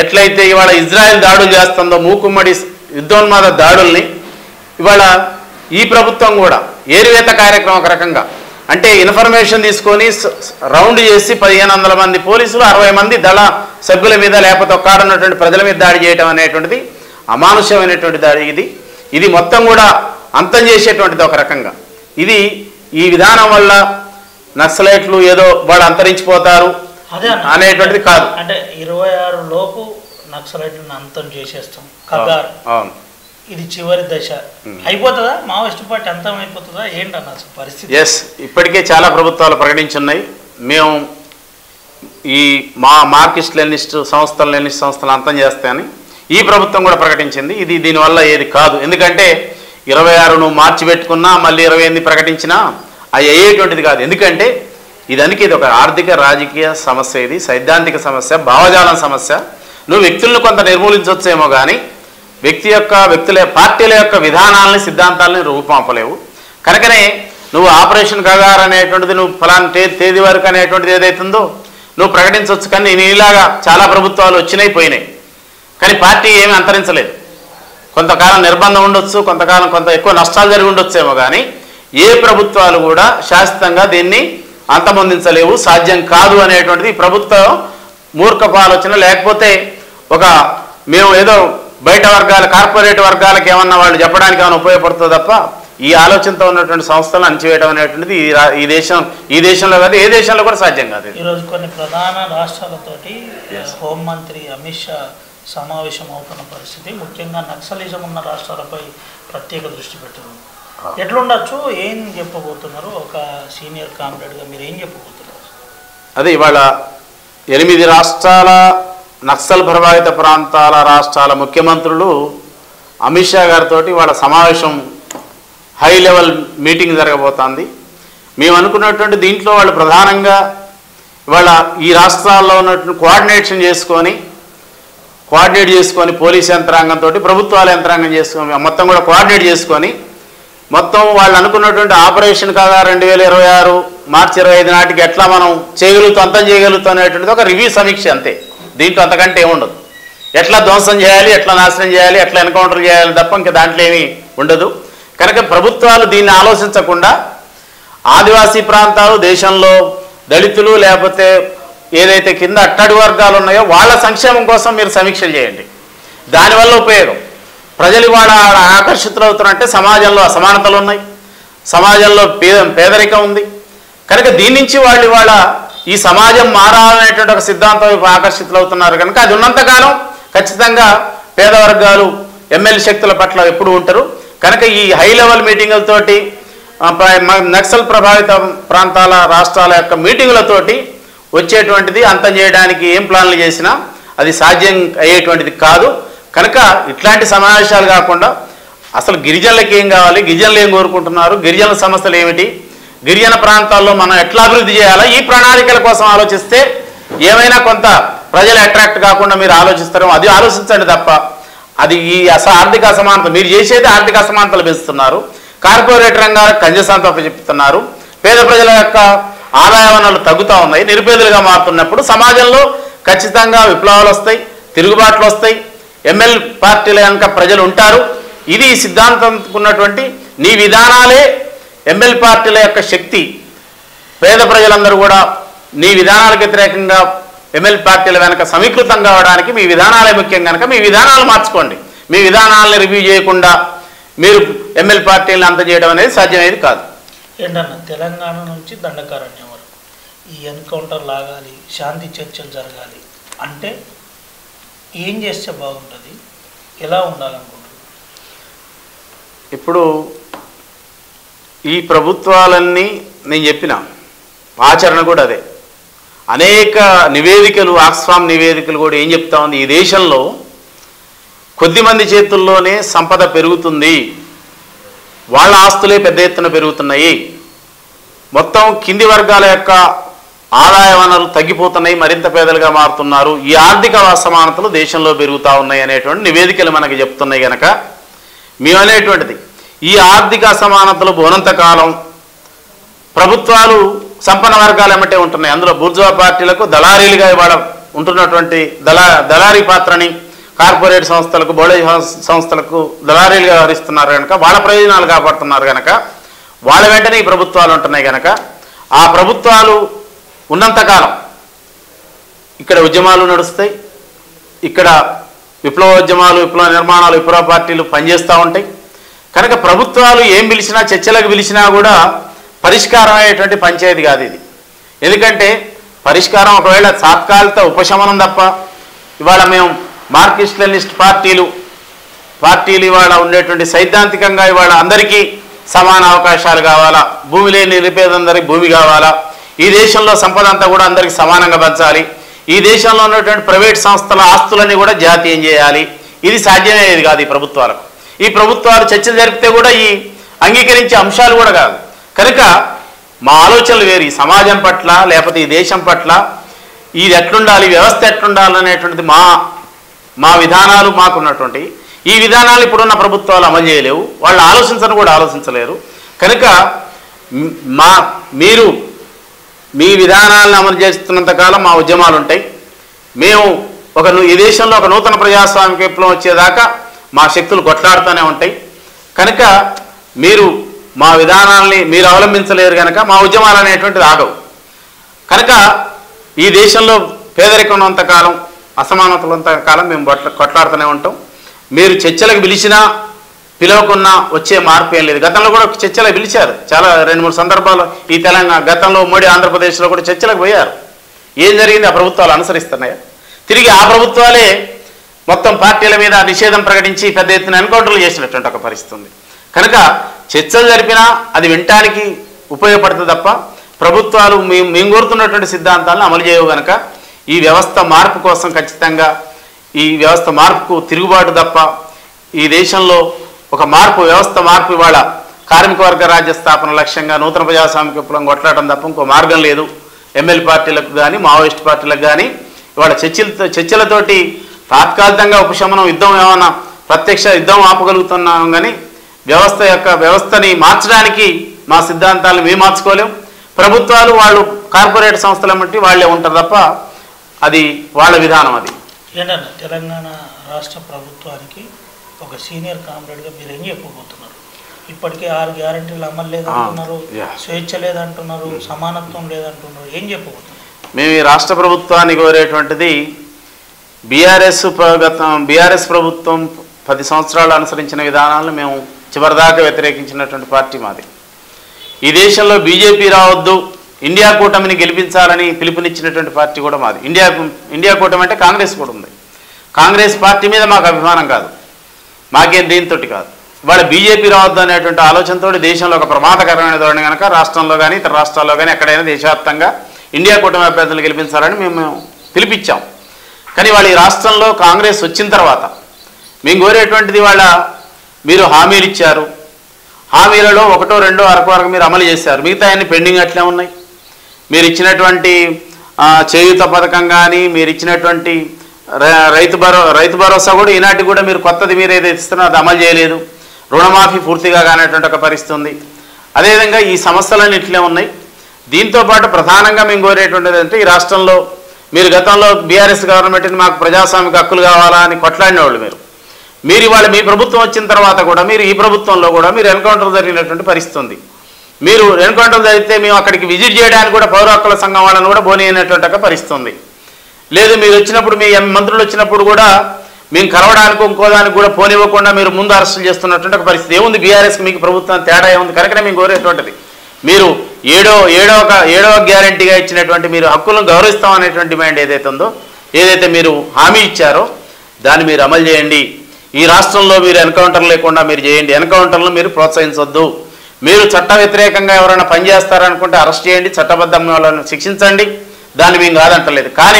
ఎట్లయితే ఇవాళ ఇజ్రాయెల్ దాడులు చేస్తుందో మూకుమ్మడి యుద్ధోన్మాద దాడుల్ని ఇవాళ ఈ ప్రభుత్వం కూడా ఏరివేత కార్యక్రమం ఒక రకంగా, అంటే ఇన్ఫర్మేషన్ తీసుకొని రౌండ్ చేసి 1500 మంది పోలీసులు 60 మంది దళ సభ్యుల మీద లేకపోతే ఒక్కడున్నటువంటి ప్రజల మీద దాడి చేయడం అనేటువంటిది అమానుష్యమైనటువంటి దాడి. ఇది మొత్తం కూడా అంతం చేసేటువంటిది ఒక రకంగా. ఈ విధానం వల్ల నక్సలైట్లు ఏదో వాళ్ళు అంతరించిపోతారు అనేటువంటిది కాదు. అంటే 26 లోపు నక్సలైట్లను అంతం చేసేస్తాం కగారు. ఇది చివరి దశ అయిపోతుందా? మావోయిస్టు పార్టీ అంతం అయిపోతుందా? ఏంటన్న పరిస్థితి? ఎస్, ఇప్పటికే చాలా ప్రభుత్వాలు ప్రకటించున్నాయి. మేము ఈ మార్క్సిస్ట్ లెనినిస్ట్ సంస్థలు అంతం చేస్తాయని ఈ ప్రభుత్వం కూడా ప్రకటించింది. దీనివల్ల ఏది కాదు. ఎందుకంటే 26 నువ్వు మార్చి పెట్టుకున్నా మళ్ళీ 28 ప్రకటించినా అది అయ్యేటువంటిది కాదు. ఎందుకంటే ఇది ఒక ఆర్థిక రాజకీయ సమస్య, ఇది సైద్ధాంతిక సమస్య, భావజాలం సమస్య. నువ్వు వ్యక్తులను కొంత నిర్మూలించవచ్చేమో కానీ పార్టీల యొక్క విధానాలని, సిద్ధాంతాలని రూపంపలేవు. కనుకనే నువ్వు ఆపరేషన్ కగార్ అనేటువంటిది నువ్వు ఫలానా తేదీ వరకు అనేటువంటిది ఏదైతుందో నువ్వు ప్రకటించవచ్చు. కానీ నీలాగా చాలా ప్రభుత్వాలు వచ్చినాయి పోయినాయి, కానీ పార్టీ ఏమీ అంతరించలేదు. కొంతకాలం నిర్బంధం ఉండొచ్చు, కొంతకాలం కొంత ఎక్కువ నష్టాలు జరిగి ఉండొచ్చేమో కానీ ఏ ప్రభుత్వాలు కూడా శాశ్వతంగా దీన్ని అంతమొందించలేవు, సాధ్యం కాదు అనేటువంటిది ప్రభుత్వం మూర్ఖపు ఆలోచన. లేకపోతే మేము ఏదో బయట కార్పొరేట్ వర్గాలకు ఏమన్నా వాళ్ళు చెప్పడానికి ఏమైనా ఉపయోగపడుతుందో తప్ప ఈ ఆలోచనతో ఉన్నటువంటి సంస్థలను అణచివేయడం అనేటువంటిది ఈ దేశంలో కాదు, ఏ దేశంలో కూడా సాధ్యం కాదు. ఈరోజు కొన్ని ప్రధాన రాష్ట్రాలతోటి హోంమంత్రి అమిత్ షా సమావేశం అవుతున్న పరిస్థితి, ముఖ్యంగా నక్సలిజం ఉన్న రాష్ట్రాలపై ప్రత్యేక దృష్టి పెట్టింది. ఎట్లుండొచ్చు, ఏం చెప్పబోతున్నారు? ఒక సీనియర్ కామ్రేడ్గా మీరు ఏం చెప్పబోతున్నారు? అదే ఇవాళ 8 రాష్ట్రాల నక్సల్ ప్రభావిత ప్రాంతాల రాష్ట్రాల ముఖ్యమంత్రులు అమిత్ షా గారితో వాళ్ళ సమావేశం హై లెవెల్ మీటింగ్ జరగబోతోంది. మేము అనుకున్నటువంటి దీంట్లో వాళ్ళు ప్రధానంగా ఇవాళ ఈ రాష్ట్రాల్లో ఉన్నటువంటి కోఆర్డినేట్ చేసుకొని పోలీస్ యంత్రాంగంతో ప్రభుత్వాల యంత్రాంగం చేసుకొని మొత్తం కూడా కోఆర్డినేట్ చేసుకొని మొత్తం వాళ్ళు అనుకున్నటువంటి ఆపరేషన్ కాగా 2026 మార్చి 25 నాటికి ఎట్లా మనం అంతం చేయగలుగుతాం అనేటువంటిది ఒక రివ్యూ సమీక్ష అంతే. దీంట్లో అంతకంటే ఏముండదు. ఎట్లా ధ్వంసం చేయాలి, ఎట్లా నాశనం చేయాలి, ఎట్లా ఎన్కౌంటర్ చేయాలి తప్ప ఇంకా దాంట్లో ఏమీ ఉండదు. కనుక ప్రభుత్వాలు దీన్ని ఆలోచించకుండా ఆదివాసీ ప్రాంతాలు, దేశంలో దళితులు లేకపోతే ఏదైతే కింద అట్టడుగు వర్గాలు ఉన్నాయో వాళ్ళ సంక్షేమం కోసం మీరు సమీక్షలు చేయండి. దానివల్ల ఉపయోగం. ప్రజలు ఇవాళ ఆకర్షితులు అవుతున్నారంటే సమాజంలో అసమానతలు ఉన్నాయి, సమాజంలో పేదరికం ఉంది. కనుక దీని నుంచి వాళ్ళు ఇవాళ ఈ సమాజం మారాలనేటువంటి ఒక సిద్ధాంతం వైపు ఆకర్షితులు అవుతున్నారు. కనుక అది ఉన్నంతకాలం ఖచ్చితంగా పేద వర్గాలు ఎమ్మెల్యే శక్తుల పట్ల ఎప్పుడు ఉంటారు. కనుక ఈ హై లెవెల్ మీటింగులతోటి నక్సల్ ప్రభావిత ప్రాంతాల రాష్ట్రాల యొక్క మీటింగులతోటి వచ్చేటువంటిది అంతం చేయడానికి ఏం ప్లాన్లు చేసినా అది సాధ్యం అయ్యేటువంటిది కాదు. కనుక ఇట్లాంటి సమావేశాలు కాకుండా అసలు గిరిజనులకు ఏం కావాలి, గిరిజనులు ఏం కోరుకుంటున్నారు, గిరిజనుల సమస్యలు ఏమిటి, గిరిజన ప్రాంతాల్లో మనం ఎట్లా అభివృద్ధి చేయాలా, ఈ ప్రణాళికల కోసం ఆలోచిస్తే ఏమైనా కొంత ప్రజలు అట్రాక్ట్ కాకుండా మీరు ఆలోచిస్తారో అది ఆలోచించండి తప్ప అది ఈ ఆర్థిక అసమానత మీరు చేసేది ఆర్థిక అసమానతలు పెంచుతున్నారు. కార్పొరేట్ రంగాలకు కంజెసంతో చెప్తున్నారు. పేద ప్రజల యొక్క ఆదాయ వనరులు తగ్గుతూ ఉన్నాయి. నిరుపేదలుగా మారుతున్నప్పుడు సమాజంలో ఖచ్చితంగా విప్లవాలు వస్తాయి, తిరుగుబాట్లు వస్తాయి. ఎంఎల్ పార్టీల కనుక ప్రజలు ఉంటారు. ఇది సిద్ధాంతం ఉన్నటువంటి నీ విధానాలే ఎంఎల్ పార్టీల యొక్క శక్తి. పేద ప్రజలందరూ కూడా నీ విధానాలకు వ్యతిరేకంగా ఎంఎల్ పార్టీల వెనక సమీకృతం కావడానికి మీ విధానాలే ముఖ్యం కనుక మీ విధానాలు మార్చుకోండి. మీ విధానాలను రివ్యూ చేయకుండా మీరు ఎంఎల్ పార్టీలను అంత చేయడం అనేది సాధ్యమేది కాదు. ఏంటన్నా తెలంగాణ నుంచి దండకారణ్యం వరకు ఈ ఎన్కౌంటర్ లాగాలి, శాంతి చర్చలు జరగాలి అంటే ఏం చేస్తే బాగుంటుంది, ఎలా ఉండాలనుకుంటున్నారు? ఇప్పుడు ఈ ప్రభుత్వాలన్నీ నేను చెప్పిన ఆచరణ కూడా అదే. అనేక నివేదికలు, ఆక్స్ఫామ్ నివేదికలు కూడా ఏం చెప్తా ఉంది, ఈ దేశంలో కొద్దిమంది చేతుల్లోనే సంపద పెరుగుతుంది, వాళ్ళ ఆస్తులే పెద్ద ఎత్తున పెరుగుతున్నాయి, మొత్తం కింది వర్గాల యొక్క ఆదాయ వనరులు తగ్గిపోతున్నాయి, మరింత పేదలుగా మారుతున్నారు, ఈ ఆర్థిక అసమానతలు దేశంలో పెరుగుతూ ఉన్నాయి అనేటువంటి నివేదికలు మనకి చెప్తున్నాయి. కనుక మేమనేటువంటిది ఈ ఆర్థిక అసమానతలు పోనంత కాలం ప్రభుత్వాలు సంపన్న వర్గాలు ఏమంటే ఉంటున్నాయి. అందులో బూర్జువా పార్టీలకు దళారీలుగా ఇవాళ ఉంటున్నటువంటి దళారీ పాత్రని కార్పొరేట్ సంస్థలకు, బోడే సంస్థలకు దళారీలుగా వ్యవహరిస్తున్నారు కనుక వాళ్ళ ప్రయోజనాలు కాపాడుతున్నారు కనుక వాళ్ళ వెంటనే ఈ ప్రభుత్వాలు ఉంటున్నాయి. కనుక ఆ ప్రభుత్వాలు ఉన్నంతకాలం ఇక్కడ ఉద్యమాలు నడుస్తాయి, ఇక్కడ విప్లవోద్యమాలు, విప్లవ నిర్మాణాలు, విప్లవ పార్టీలు పనిచేస్తూ ఉంటాయి. కనుక ప్రభుత్వాలు ఏం పిలిచినా, చర్చలకు పిలిచినా కూడా పరిష్కారం అయ్యేటువంటి పంచాయతీ కాదు ఇది. ఎందుకంటే పరిష్కారం ఒకవేళ తాత్కాలిక ఉపశమనం తప్ప ఇవాళ మేము మార్క్సిస్ట్ లెనినిస్ట్ పార్టీలు ఇవాళ ఉండేటువంటి సైద్ధాంతికంగా ఇవాళ అందరికీ సమాన అవకాశాలు కావాలా, భూమి లేని నిరుపేదందరికీ భూమి కావాలా, ఈ దేశంలో సంపద అంతా కూడా అందరికీ సమానంగా పంచాలి, ఈ దేశంలో ఉన్నటువంటి ప్రైవేట్ సంస్థల ఆస్తులన్నీ కూడా జాతీయం చేయాలి, ఇది సాధ్యమయ్యేది కాదు ఈ ప్రభుత్వాలకు. ఈ ప్రభుత్వాలు చర్చలు జరిపితే కూడా ఈ అంగీకరించే అంశాలు కూడా కాదు. కనుక మా ఆలోచనలు వేరు. ఈ సమాజం పట్ల లేకపోతే ఈ దేశం పట్ల ఇది ఎట్లుండాలి, వ్యవస్థ ఎట్లుండాలి అనేటువంటిది మా విధానాలు మాకున్నటువంటి ఈ విధానాలు ఇప్పుడున్న ప్రభుత్వాలు అమలు చేయలేవు, వాళ్ళు ఆలోచించను కూడా ఆలోచించలేరు. కనుక మీరు మీ విధానాలను అమలు చేస్తున్నంతకాలం మా ఉద్యమాలు ఉంటాయి. మేము ఈ దేశంలో ఒక నూతన ప్రజాస్వామిక విప్లవం వచ్చేదాకా మా శక్తులు కొట్లాడుతూనే ఉంటాయి. కనుక మీరు మా విధానాలని మీరు అవలంబించలేరు కనుక మా ఉద్యమాలు అనేటువంటిది ఆగవు. కనుక ఈ దేశంలో పేదరికం ఉన్నంతకాలం, అసమానతలు ఉన్నంతకాలం మేము కొట్లాడుతూనే ఉంటాం. మీరు చర్చలకు పిలిచినా పిలవకున్నా వచ్చే మార్పు ఏం లేదు. గతంలో కూడా చర్చలకు పిలిచారు, చాలా 2-3 సందర్భాలు ఈ తెలంగాణ గతంలో ఉమ్మడి ఆంధ్రప్రదేశ్లో కూడా చర్చలకు పోయారు. ఏం జరిగింది? ఆ ప్రభుత్వాలు అనుసరిస్తున్నాయా? తిరిగి ఆ ప్రభుత్వాలే మొత్తం పార్టీల మీద నిషేధం ప్రకటించి పెద్ద ఎత్తున ఎన్కౌంటర్లు చేసినటువంటి ఒక పరిస్థితి ఉంది. కనుక చర్చలు జరిపినా అది వినటానికి ఉపయోగపడుతుంది తప్ప ప్రభుత్వాలు మేము కోరుతున్నటువంటి సిద్ధాంతాలను అమలు చేయవు. కనుక ఈ వ్యవస్థ మార్పు కోసం ఖచ్చితంగా ఈ వ్యవస్థ మార్పుకు తిరుగుబాటు తప్ప ఈ దేశంలో ఒక వ్యవస్థ మార్పు ఇవాళ కార్మిక వర్గ రాజ్య స్థాపన లక్ష్యంగా నూతన ప్రజాస్వామిక విప్లవం కొట్లాడటం తప్ప ఇంకో మార్గం లేదు. ఎంఎల్ పార్టీలకు కానీ మావోయిస్ట్ పార్టీలకు కానీ ఇవాళ చర్చలతోటి తాత్కాలికంగా ఉపశమనం, యుద్ధం ఏమైనా ప్రత్యక్ష యుద్ధం ఆపగలుగుతున్నాం కానీ వ్యవస్థని మార్చడానికి మా సిద్ధాంతాలను మేము మార్చుకోలేం. ప్రభుత్వాలు వాళ్ళు కార్పొరేట్ సంస్థల బట్టి వాళ్ళే ఉంటారు తప్ప అది వాళ్ళ విధానం. అది ఏంటన్నా తెలంగాణ రాష్ట్ర ప్రభుత్వానికి ఒక సీనియర్ కామ్రేడ్గా మీరు ఏం చెప్పబోతున్నారు? ఇప్పటికే 6 గ్యారంటీలు అమలు లేదంటున్నారు, స్వేచ్ఛ లేదంటున్నారు, సమానత్వం లేదంటున్నారు, ఏం చెప్పబోతున్నారు? మేము ఈ రాష్ట్ర ప్రభుత్వాన్ని కోరేటువంటిది బీఆర్ఎస్ ప్రభుత్వం 10 సంవత్సరాలు అనుసరించిన విధానాలను మేము చివరిదాకా వ్యతిరేకించినటువంటి పార్టీ మాది. ఈ దేశంలో బీజేపీ రావద్దు, ఇండియా కూటమిని గెలిపించాలని పిలుపునిచ్చినటువంటి పార్టీ కూడా మాది. ఇండియా కూటమి అంటే కాంగ్రెస్ కూడా ఉంది. కాంగ్రెస్ పార్టీ మీద మాకు అభిమానం కాదు, మాకేం దీంతో కాదు. ఇవాళ బీజేపీ రావద్దు అనేటువంటి ఆలోచనతో దేశంలో ఒక ప్రమాదకరమైన ధోరణి కనుక రాష్ట్రంలో కానీ ఇతర రాష్ట్రాల్లో కానీ ఎక్కడైనా దేశవ్యాప్తంగా ఇండియా కూటమి అభ్యర్థులు గెలిపించాలని మేము పిలిపించాం. కానీ వాళ్ళు ఈ రాష్ట్రంలో కాంగ్రెస్ వచ్చిన తర్వాత మేము కోరేటువంటిది మీరు హామీలు ఇచ్చారు, హామీలలో 1, 2 వరకు మీరు అమలు చేశారు, మిగతా అన్ని పెండింగ్ అట్లే ఉన్నాయి. మీరు ఇచ్చినటువంటి చేయూత పథకం కానీ మీరు ఇచ్చినటువంటి రైతు భరోసా కూడా ఈనాటికి కూడా మీరు కొత్తది మీరు ఏదైతే ఇస్తున్నారో అది అమలు చేయలేదు. రుణమాఫీ పూర్తిగా కానటువంటి ఒక పరిస్థితి ఉంది. అదేవిధంగా ఈ సమస్యలన్నీ ఇట్లే ఉన్నాయి. దీంతోపాటు ప్రధానంగా మేము కోరేటువంటిది అంటే ఈ రాష్ట్రంలో మీరు గతంలో బీఆర్ఎస్ గవర్నమెంట్ని మాకు ప్రజాస్వామిక హక్కులు కావాలా అని కొట్లాడినవాళ్ళు మీరు ఇవాళ మీ ప్రభుత్వం వచ్చిన తర్వాత కూడా మీరు ఈ ప్రభుత్వంలో కూడా మీరు ఎన్కౌంటర్ జరిగినటువంటి పరిస్థితి ఉంది. మీరు ఎన్కౌంటర్ జరిగితే మేము అక్కడికి విజిట్ చేయడానికి కూడా పౌర హక్కుల సంఘం వాళ్ళని కూడా పోనీయనటువంటి ఒక పరిస్థితి ఉంది. లేదు మీరు వచ్చినప్పుడు మీ మంత్రులు వచ్చినప్పుడు కూడా మేము కలవడానికి ఇంకోదానికి కూడా పోనివ్వకుండా మీరు ముందు అరెస్టులు చేస్తున్నటువంటి ఒక పరిస్థితి ఏముంది? బీఆర్ఎస్కి మీకు ప్రభుత్వం తేడా ఏముంది? కనుకనే మేము కోరేటువంటిది మీరు ఏడవ గ్యారంటీగా ఇచ్చినటువంటి మీరు హక్కులను గౌరవిస్తాం అనేటువంటి డిమాండ్ ఏదైతే ఉందో, ఏదైతే మీరు హామీ ఇచ్చారో దాన్ని మీరు అమలు చేయండి. ఈ రాష్ట్రంలో మీరు ఎన్కౌంటర్ లేకుండా మీరు చేయండి. ఎన్కౌంటర్లను మీరు ప్రోత్సహించొద్దు. మీరు చట్ట వ్యతిరేకంగా ఎవరైనా పనిచేస్తారనుకుంటే అరెస్ట్ చేయండి, చట్టబద్ధంగా వాళ్ళని శిక్షించండి. దాన్ని మేము కాదంటలేదు. కానీ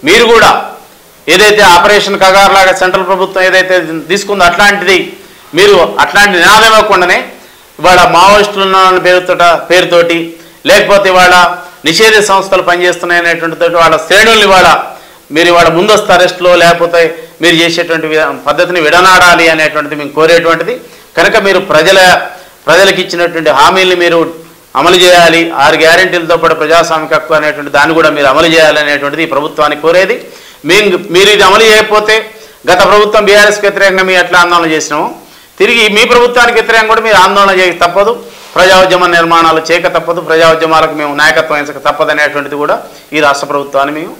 మీరు కూడా ఏదైతే ఆపరేషన్ కగార్ లాగా సెంట్రల్ ప్రభుత్వం ఏదైతే తీసుకుందో అట్లాంటిది మీరు అట్లాంటి నినాదం ఇవ్వకుండానే ఇవాళ మావోయిస్టులు పేరుతోటి లేకపోతే ఇవాళ నిషేధ సంస్థలు పనిచేస్తున్నాయనేటువంటి వాళ్ళ శ్రేణుల్ని మీరు ఇవాళ ముందస్తు అరెస్టులో లేకపోతే మీరు చేసేటువంటి పద్ధతిని విడనాడాలి అనేటువంటిది మేము కోరేటువంటిది. కనుక మీరు ప్రజలకు ఇచ్చినటువంటి హామీల్ని మీరు అమలు చేయాలి. 6 గ్యారెంటీలతో పాటు ప్రజాస్వామిక హక్కు అనేటువంటి దాన్ని కూడా మీరు అమలు చేయాలి అనేటువంటిది ఈ ప్రభుత్వానికి కోరేది. మీరు ఇది అమలు చేయకపోతే గత ప్రభుత్వం బీఆర్ఎస్కి వ్యతిరేకంగా మేము ఎట్లా ఆందోళన చేసినామో తిరిగి మీ ప్రభుత్వానికి వ్యతిరేకంగా కూడా మీరు ఆందోళన చేయక తప్పదు. ప్రజా ఉద్యమ నిర్మాణాలు చేయక తప్పదు. ప్రజా ఉద్యమాలకు మేము నాయకత్వం వహించక తప్పదు అనేటువంటిది కూడా ఈ రాష్ట్ర ప్రభుత్వాన్ని మేము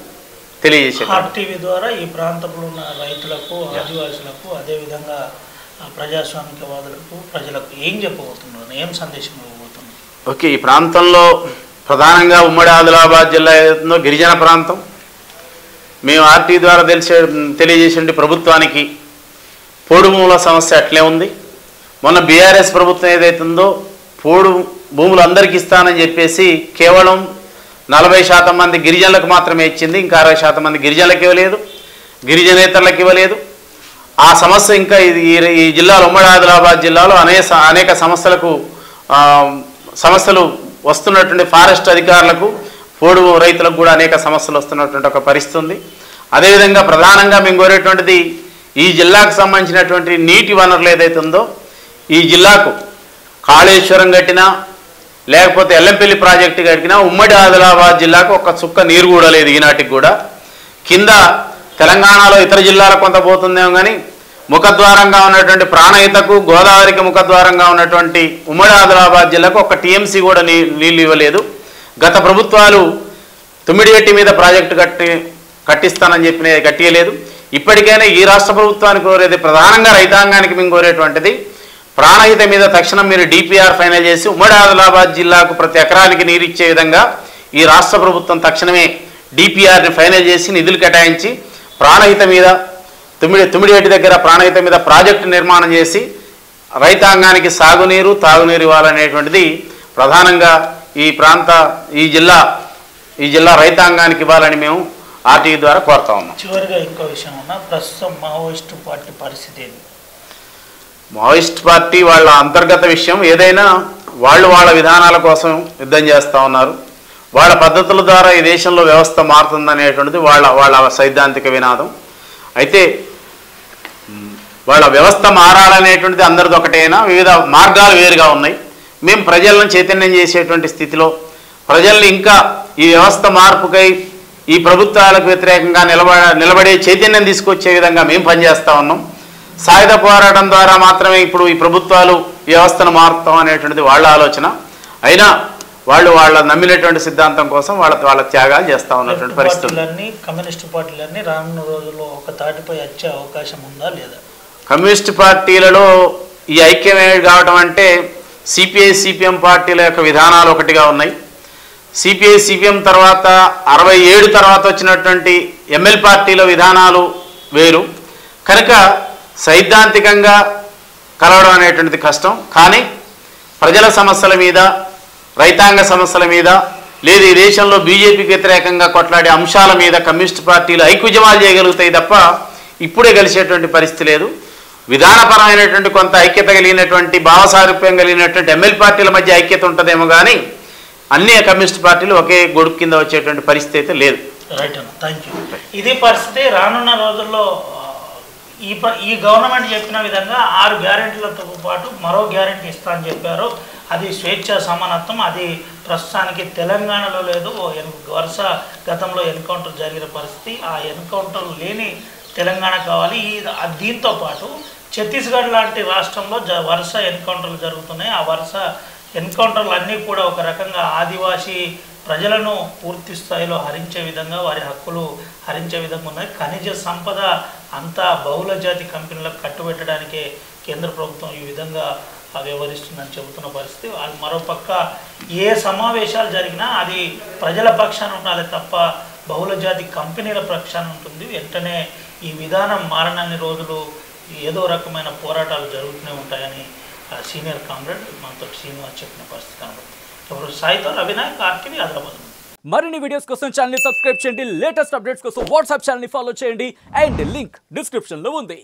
తెలియజేసాం. టీవీ ద్వారా ఈ ప్రాంతంలో ఉన్న రైతులకు, ఆదివాసులకు, అదేవిధంగా ప్రజాస్వామికవాదులకు, ప్రజలకు ఏం చెప్పబోతున్నారు, ఏం సందేశం ఇవ్వబోతున్నారు? ఓకే, ఈ ప్రాంతంలో ప్రధానంగా ఉమ్మడి ఆదిలాబాద్ జిల్లా ఏదో గిరిజన ప్రాంతం. మేము ఆర్టీ ద్వారా తెలియజేసే ప్రభుత్వానికి పోడు భూముల సమస్య అట్లే ఉంది. మొన్న బీఆర్ఎస్ ప్రభుత్వం ఏదైతుందో పోడు భూములు అందరికీ ఇస్తానని చెప్పేసి కేవలం 40% మంది గిరిజనులకు మాత్రమే ఇచ్చింది. ఇంకా 60% మంది గిరిజనులకు ఇవ్వలేదు, గిరిజనేతరులకు ఇవ్వలేదు. ఆ సమస్య ఇంకా ఈ జిల్లాలో ఉమ్మడి ఆదిలాబాద్ జిల్లాలో అనేక సమస్యలు వస్తున్నటువంటి ఫారెస్ట్ అధికారులకు, పోడు రైతులకు కూడా అనేక సమస్యలు వస్తున్నటువంటి ఒక పరిస్థితి ఉంది. అదేవిధంగా ప్రధానంగా మేము కోరేటువంటిది ఈ జిల్లాకు సంబంధించినటువంటి నీటి వనరులు ఏదైతే ఉందో ఈ జిల్లాకు కాళేశ్వరం కట్టినా లేకపోతే ఎల్లంపల్లి ప్రాజెక్టు కట్టినా ఉమ్మడి ఆదిలాబాద్ జిల్లాకు ఒక చుక్క నీరు కూడా లేదు ఈనాటికి కూడా. కింద తెలంగాణలో ఇతర జిల్లాలకు కొంత పోతుందేమో కానీ ముఖద్వారంగా ఉన్నటువంటి ప్రాణహితకు, గోదావరికి ముఖద్వారంగా ఉన్నటువంటి ఉమ్మడి ఆదిలాబాద్ జిల్లాకు ఒక టీఎంసీ కూడా నీళ్ళు ఇవ్వలేదు. గత ప్రభుత్వాలు తుమ్మిడిగట్టి మీద ప్రాజెక్టు కట్టిస్తానని చెప్పిన కట్టియలేదు. ఇప్పటికైనా ఈ రాష్ట్ర ప్రభుత్వానికి కోరేది ప్రధానంగా రైతాంగానికి మేము కోరేటువంటిది ప్రాణహిత మీద తక్షణం మీరు డిపిఆర్ ఫైనల్ చేసి ఉమ్మడి ఆదిలాబాద్ జిల్లాకు ప్రతి ఎకరానికి నీరు ఇచ్చే విధంగా ఈ రాష్ట్ర ప్రభుత్వం తక్షణమే డిపిఆర్ని ఫైనల్ చేసి నిధులు కేటాయించి ప్రాణహిత మీద తుమ్మిడిగట్టి దగ్గర ప్రాణహిత మీద ప్రాజెక్టు నిర్మాణం చేసి రైతాంగానికి సాగునీరు, తాగునీరు ఇవ్వాలనేటువంటిది ప్రధానంగా ఈ జిల్లా రైతాంగానికి ఇవ్వాలని మేము ఆర్టీవీ ద్వారా కోరుతా ఉన్నాం. చివరిగా ఇంకో విషయం ఉన్నా, ప్రస్తుతం మావోయిస్టు పార్టీ పరిస్థితి ఏంటి? మావోయిస్ట్ పార్టీ వాళ్ళ అంతర్గత విషయం ఏదైనా వాళ్ళ విధానాల కోసం యుద్ధం చేస్తూ ఉన్నారు. వాళ్ళ పద్ధతుల ద్వారా ఈ దేశంలో వ్యవస్థ మారుతుందనేటువంటిది వాళ్ళ సైద్ధాంతిక వినాదం. అయితే వాళ్ళ వ్యవస్థ మారాలనేటువంటిది అందరిది ఒకటైనా వివిధ మార్గాలు వేరుగా ఉన్నాయి. మేము ప్రజలను చైతన్యం చేసేటువంటి స్థితిలో ప్రజల్ని ఇంకా ఈ వ్యవస్థ మార్పుకై ఈ ప్రభుత్వాలకు వ్యతిరేకంగా నిలబడే చైతన్యం తీసుకొచ్చే విధంగా మేము పనిచేస్తూ ఉన్నాం. సాయుధ పోరాటం ద్వారా మాత్రమే ఇప్పుడు ఈ ప్రభుత్వాలు వ్యవస్థను మారుతాం అనేటువంటిది వాళ్ళ ఆలోచన. అయినా వాళ్ళ నమ్మినటువంటి సిద్ధాంతం కోసం వాళ్ళ త్యాగాలు చేస్తూ ఉన్నటువంటి పరిస్థితులు. కమ్యూనిస్టు పార్టీలన్నీ రానున్న రోజుల్లో ఒక తాటిపై వచ్చే అవకాశం ఉందా లేదా? కమ్యూనిస్ట్ పార్టీలలో ఈ ఐక్యం కావటం అంటే సిపిఐ సిపిఎం పార్టీల యొక్క విధానాలు ఒకటిగా ఉన్నాయి. సిపిఐ సిపిఎం తర్వాత 67 తర్వాత వచ్చినటువంటి ఎంఎల్ పార్టీల విధానాలు వేరు. కనుక సైద్ధాంతికంగా కలవడం అనేటువంటిది కష్టం. కానీ ప్రజల సమస్యల మీద, రైతాంగ సమస్యల మీద, లేదు ఈ దేశంలో బీజేపీకి వ్యతిరేకంగా కొట్లాడే అంశాల మీద కమ్యూనిస్ట్ పార్టీలు ఐక్యజమాలు చేయగలుగుతాయి తప్ప ఇప్పుడే కలిసేటువంటి పరిస్థితి లేదు. విధానపరమైనటువంటి కొంత ఐక్యత కలిగినటువంటి, భావసారూప్యం కలిగినటువంటి ఎంఎల్ పార్టీల మధ్య ఐక్యత ఉంటుందేమో కానీ అన్ని కమ్యూనిస్ట్ పార్టీలు ఒకే గొడుగు కింద వచ్చేటువంటి పరిస్థితి అయితే లేదు. రైట్ అన్న, థ్యాంక్ యూ. ఇది పరిస్థితి రానున్న రోజుల్లో ఈ గవర్నమెంట్ చెప్పిన విధంగా 6 గ్యారెంటీలతో పాటు మరో గ్యారెంటీ ఇస్తా అని చెప్పారు. అది స్వేచ్ఛ సమానత్వం. అది ప్రస్తుతానికి తెలంగాణలో లేదు. వరుస గతంలో ఎన్కౌంటర్ జరిగిన పరిస్థితి, ఆ ఎన్కౌంటర్ లేని తెలంగాణ కావాలి. దీంతో పాటు ఛత్తీస్గఢ్ లాంటి రాష్ట్రంలో వరుస ఎన్కౌంటర్లు జరుగుతున్నాయి. ఆ వరుస ఎన్కౌంటర్లు అన్నీ కూడా ఒక రకంగా ఆదివాసీ ప్రజలను పూర్తి స్థాయిలో హరించే విధంగా, వారి హక్కులు హరించే విధంగా ఉన్నాయి. ఖనిజ సంపద అంతా బహుళ జాతి కంపెనీలకు కట్టుబెట్టడానికే కేంద్ర ప్రభుత్వం ఈ విధంగా వ్యవహరిస్తుందని చెబుతున్న పరిస్థితి. అది మరోపక్క ఏ సమావేశాలు జరిగినా అది ప్రజల పక్షాన ఉండాలి తప్ప బహుళ జాతి కంపెనీల పక్షాన ఉంటుంది. వెంటనే ఈ విధానం మారనన్ని రోజులు ఏదో రకమైన పోరాటాలు జరుగుతూనే ఉంటాయని సీనియర్ కామ్రేడ్ మనతో శ్రీనివాస్ చెప్పిన పరిస్థితి కనబడుతుంది. ఎవరు సాయితో రవినాయక్, ఆర్టీవీ, ఆదిలాబాద్. మరిన్ని వీడియోస్ కోసం ఛానల్ సబ్స్క్రైబ్ చేయండి. లేటెస్ట్ అప్డేట్స్ కోసం వాట్సాప్ ఛానల్ ఫాలో చేయండి. అండ్ లింక్ డిస్క్రిప్షన్ లో ఉంది.